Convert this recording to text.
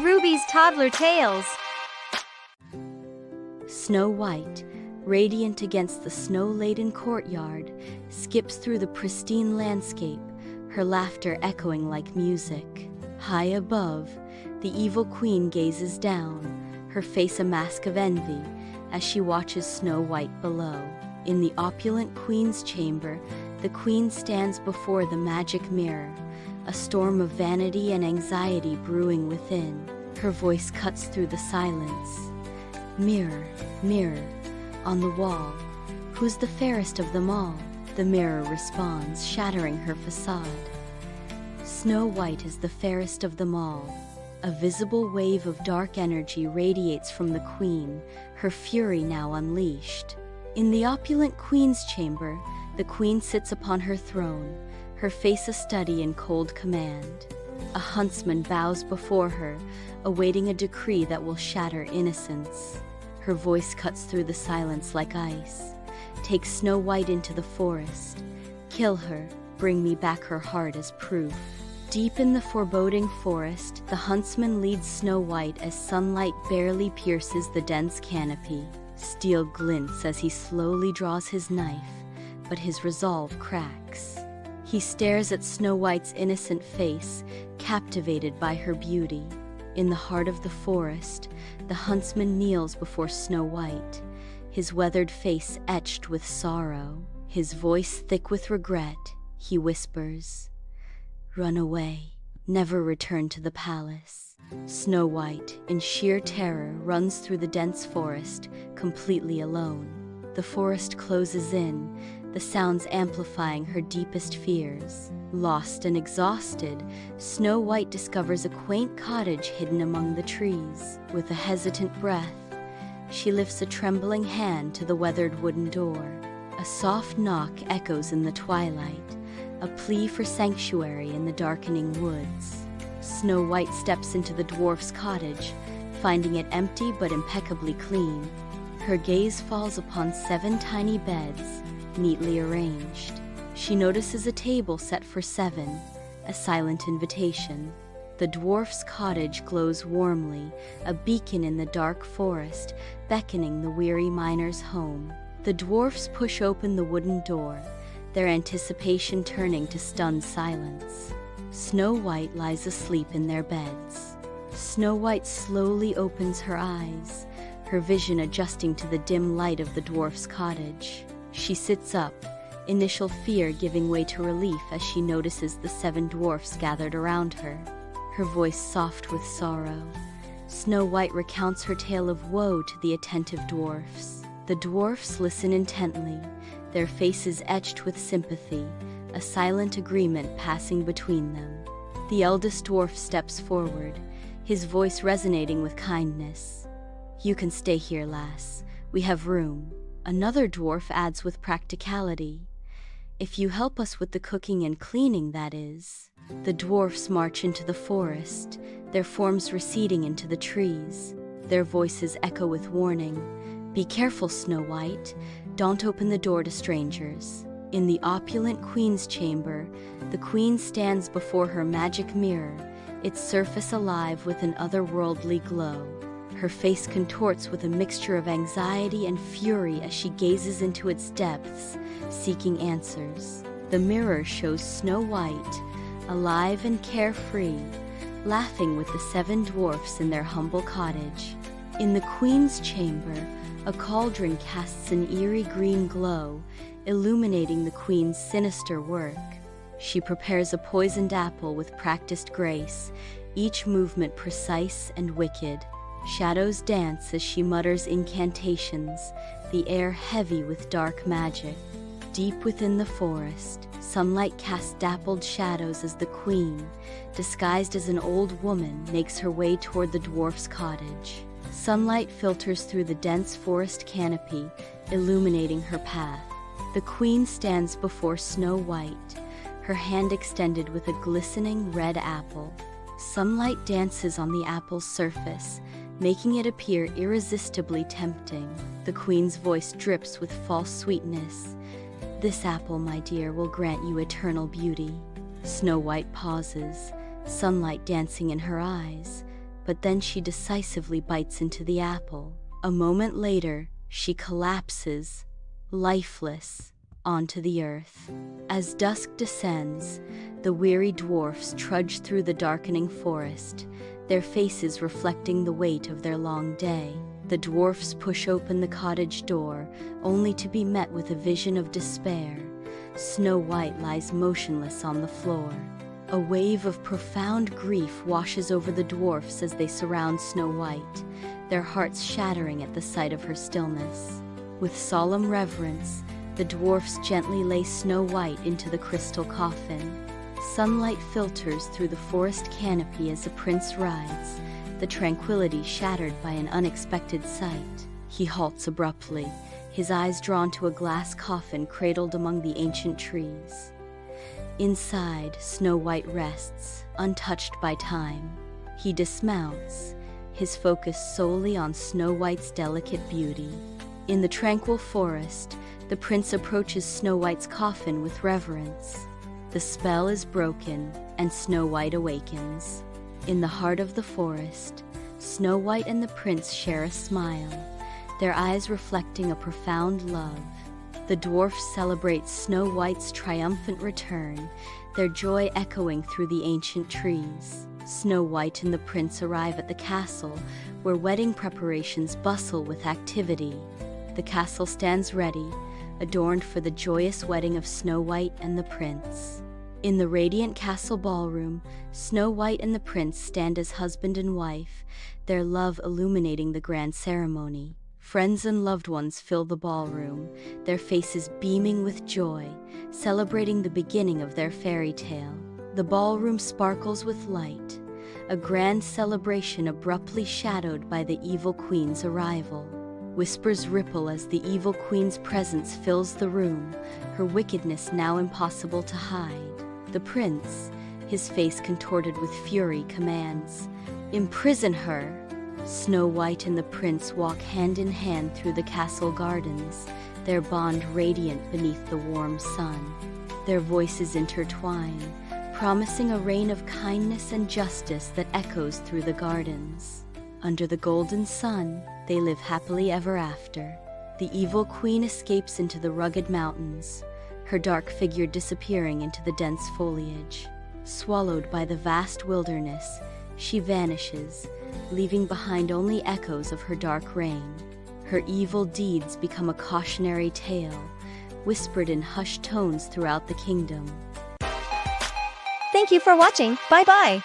Ruby's Toddler Tales. Snow White, radiant against the snow-laden courtyard, skips through the pristine landscape, her laughter echoing like music. High above, the evil queen gazes down, her face a mask of envy, as she watches Snow White below. In the opulent queen's chamber, the queen stands before the magic mirror, a storm of vanity and anxiety brewing within. Her voice cuts through the silence. Mirror, mirror, on the wall, who's the fairest of them all? The mirror responds, shattering her facade. Snow White is the fairest of them all. A visible wave of dark energy radiates from the queen, her fury now unleashed. In the opulent queen's chamber, the queen sits upon her throne, her face a study in cold command. A huntsman bows before her, awaiting a decree that will shatter innocence. Her voice cuts through the silence like ice. Take Snow White into the forest. Kill her, bring me back her heart as proof. Deep in the foreboding forest, the huntsman leads Snow White as sunlight barely pierces the dense canopy. Steel glints as he slowly draws his knife, but his resolve cracks. He stares at Snow White's innocent face, captivated by her beauty. In the heart of the forest, the huntsman kneels before Snow White, his weathered face etched with sorrow. His voice thick with regret, he whispers, "Run away, never return to the palace." Snow White, in sheer terror, runs through the dense forest, completely alone. The forest closes in, the sounds amplifying her deepest fears. Lost and exhausted, Snow White discovers a quaint cottage hidden among the trees. With a hesitant breath, she lifts a trembling hand to the weathered wooden door. A soft knock echoes in the twilight, a plea for sanctuary in the darkening woods. Snow White steps into the dwarf's cottage, finding it empty but impeccably clean. Her gaze falls upon 7 tiny beds, neatly arranged. She notices a table set for 7, a silent invitation. The dwarf's cottage glows warmly, a beacon in the dark forest, beckoning the weary miners home. The dwarfs push open the wooden door, their anticipation turning to stunned silence. Snow White lies asleep in their beds. Snow White slowly opens her eyes, her vision adjusting to the dim light of the dwarf's cottage. She sits up, initial fear giving way to relief as she notices the 7 dwarfs gathered around her. Her voice soft with sorrow, Snow White recounts her tale of woe to the attentive dwarfs. The dwarfs listen intently, their faces etched with sympathy, a silent agreement passing between them. The eldest dwarf steps forward, his voice resonating with kindness. "You can stay here, lass. We have room." Another dwarf adds with practicality, "If you help us with the cooking and cleaning, that is." The dwarfs march into the forest, their forms receding into the trees. Their voices echo with warning, "Be careful, Snow White. Don't open the door to strangers." In the opulent queen's chamber, the queen stands before her magic mirror, its surface alive with an otherworldly glow. Her face contorts with a mixture of anxiety and fury as she gazes into its depths, seeking answers. The mirror shows Snow White, alive and carefree, laughing with the 7 dwarfs in their humble cottage. In the queen's chamber, a cauldron casts an eerie green glow, illuminating the queen's sinister work. She prepares a poisoned apple with practiced grace, each movement precise and wicked. Shadows dance as she mutters incantations, the air heavy with dark magic. Deep within the forest, sunlight casts dappled shadows as the queen, disguised as an old woman, makes her way toward the dwarf's cottage. Sunlight filters through the dense forest canopy, illuminating her path. The queen stands before Snow White, her hand extended with a glistening red apple. Sunlight dances on the apple's surface, making it appear irresistibly tempting. The queen's voice drips with false sweetness. "This apple, my dear, will grant you eternal beauty." Snow White pauses, sunlight dancing in her eyes. but then she decisively bites into the apple. A moment later, she collapses, lifeless, onto the earth. As dusk descends, the weary dwarfs trudge through the darkening forest, their faces reflecting the weight of their long day. The dwarfs push open the cottage door, only to be met with a vision of despair. Snow White lies motionless on the floor. A wave of profound grief washes over the dwarfs as they surround Snow White, their hearts shattering at the sight of her stillness. With solemn reverence, the dwarfs gently lay Snow White into the crystal coffin. Sunlight filters through the forest canopy as the prince rides, the tranquility shattered by an unexpected sight. He halts abruptly, his eyes drawn to a glass coffin cradled among the ancient trees. Inside, Snow White rests, untouched by time. He dismounts, his focus solely on Snow White's delicate beauty. In the tranquil forest, the prince approaches Snow White's coffin with reverence. The spell is broken, and Snow White awakens. In the heart of the forest, Snow White and the prince share a smile, their eyes reflecting a profound love. The dwarfs celebrate Snow White's triumphant return, their joy echoing through the ancient trees. Snow White and the prince arrive at the castle, where wedding preparations bustle with activity. The castle stands ready, adorned for the joyous wedding of Snow White and the prince. In the radiant castle ballroom, Snow White and the prince stand as husband and wife, their love illuminating the grand ceremony. Friends and loved ones fill the ballroom, their faces beaming with joy, celebrating the beginning of their fairy tale. The ballroom sparkles with light, a grand celebration abruptly shadowed by the evil queen's arrival. Whispers ripple as the evil queen's presence fills the room, her wickedness now impossible to hide. The prince, his face contorted with fury, commands, "Imprison her!" Snow White and the prince walk hand in hand through the castle gardens, their bond radiant beneath the warm sun. Their voices intertwine, promising a reign of kindness and justice that echoes through the gardens. Under the golden sun, they live happily ever after. The evil queen escapes into the rugged mountains, her dark figure disappearing into the dense foliage. Swallowed by the vast wilderness, she vanishes, leaving behind only echoes of her dark reign. Her evil deeds become a cautionary tale, whispered in hushed tones throughout the kingdom. Thank you for watching. Bye-bye.